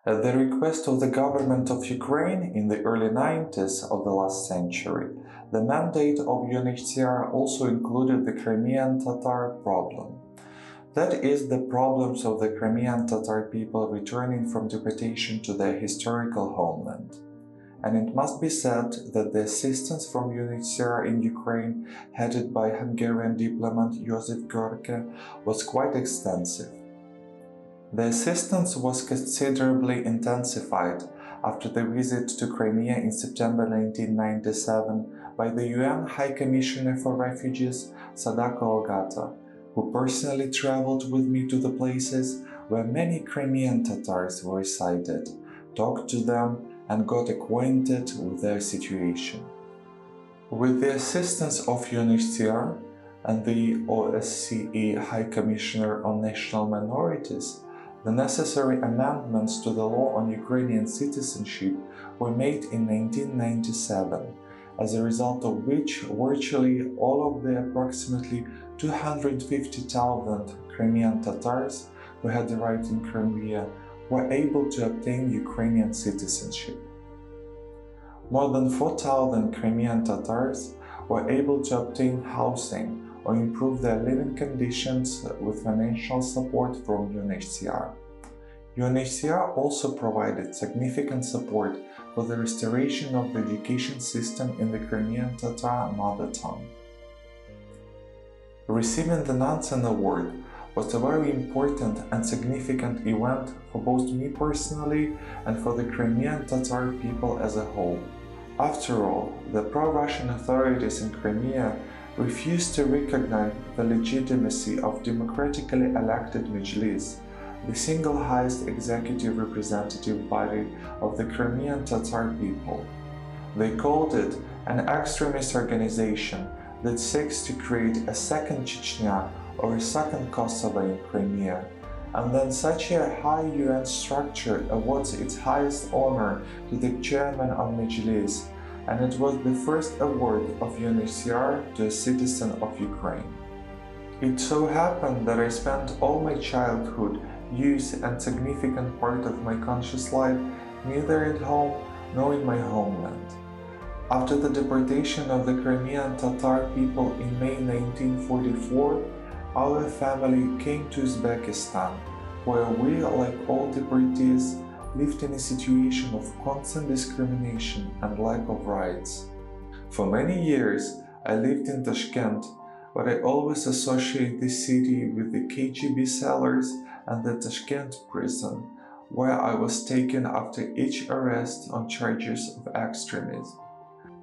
At the request of the government of Ukraine in the early 90s of the last century, the mandate of UNHCR also included the Crimean Tatar problem. That is, the problems of the Crimean Tatar people returning from deportation to their historical homeland. And it must be said that the assistance from UNHCR in Ukraine, headed by Hungarian diplomat Josef Görke, was quite extensive. The assistance was considerably intensified after the visit to Crimea in September 1997 by the UN High Commissioner for Refugees, Sadako Ogata, who personally traveled with me to the places where many Crimean Tatars were resided, talked to them, and got acquainted with their situation. With the assistance of UNHCR and the OSCE High Commissioner on National Minorities, the necessary amendments to the law on Ukrainian citizenship were made in 1997, as a result of which virtually all of the approximately 250,000 Crimean Tatars who had arrived in Crimea were able to obtain Ukrainian citizenship. More than 4,000 Crimean Tatars were able to obtain housing or improve their living conditions with financial support from UNHCR. UNHCR also provided significant support for the restoration of the education system in the Crimean Tatar mother tongue. Receiving the Nansen Award was a very important and significant event for both me personally and for the Crimean Tatar people as a whole. After all, the pro-Russian authorities in Crimea refused to recognize the legitimacy of democratically elected Mejlis, the single highest executive representative body of the Crimean Tatar people. They called it an extremist organization that seeks to create a second Chechnya or a second Kosovo in Crimea, and then such a high UN structure awards its highest honor to the chairman of Mejlis, and it was the first award of UNHCR to a citizen of Ukraine. It so happened that I spent all my childhood, youth and significant part of my conscious life neither at home nor in my homeland. After the deportation of the Crimean Tatar people in May 1944, our family came to Uzbekistan, where we, like all deportees, lived in a situation of constant discrimination and lack of rights. For many years, I lived in Tashkent, but I always associate this city with the KGB cellars and the Tashkent prison, where I was taken after each arrest on charges of extremism.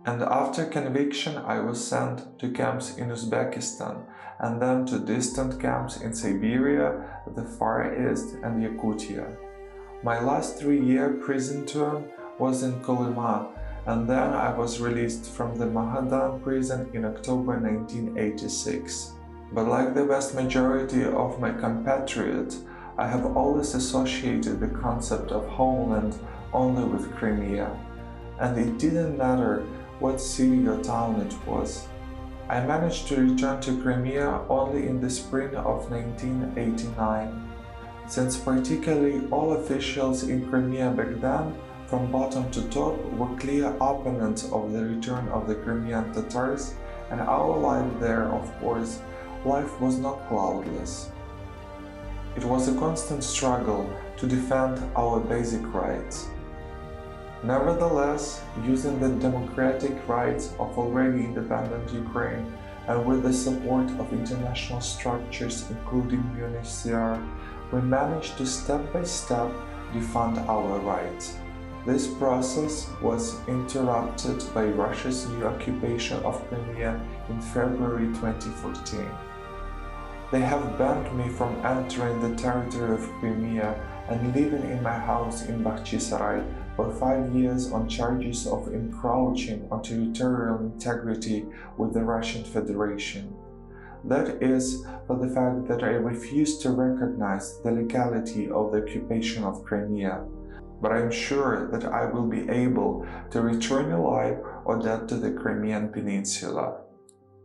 And after conviction, I was sent to camps in Uzbekistan and then to distant camps in Siberia, the Far East and Yakutia. My last 3-year prison term was in Kolyma, and then I was released from the Magadan prison in October 1986. But like the vast majority of my compatriots, I have always associated the concept of homeland only with Crimea, and it didn't matter what city or town it was. I managed to return to Crimea only in the spring of 1989, since practically all officials in Crimea back then, from bottom to top, were clear opponents of the return of the Crimean Tatars, and our life there, of course, life was not cloudless. It was a constant struggle to defend our basic rights. Nevertheless, using the democratic rights of already independent Ukraine and with the support of international structures including UNHCR, we managed to step by step defend our rights. This process was interrupted by Russia's new occupation of Crimea in February 2014. They have banned me from entering the territory of Crimea and living in my house in Bakhchisarai for 5 years on charges of encroaching on territorial integrity with the Russian Federation. That is, for the fact that I refuse to recognize the legality of the occupation of Crimea. But I am sure that I will be able to return alive or dead to the Crimean Peninsula.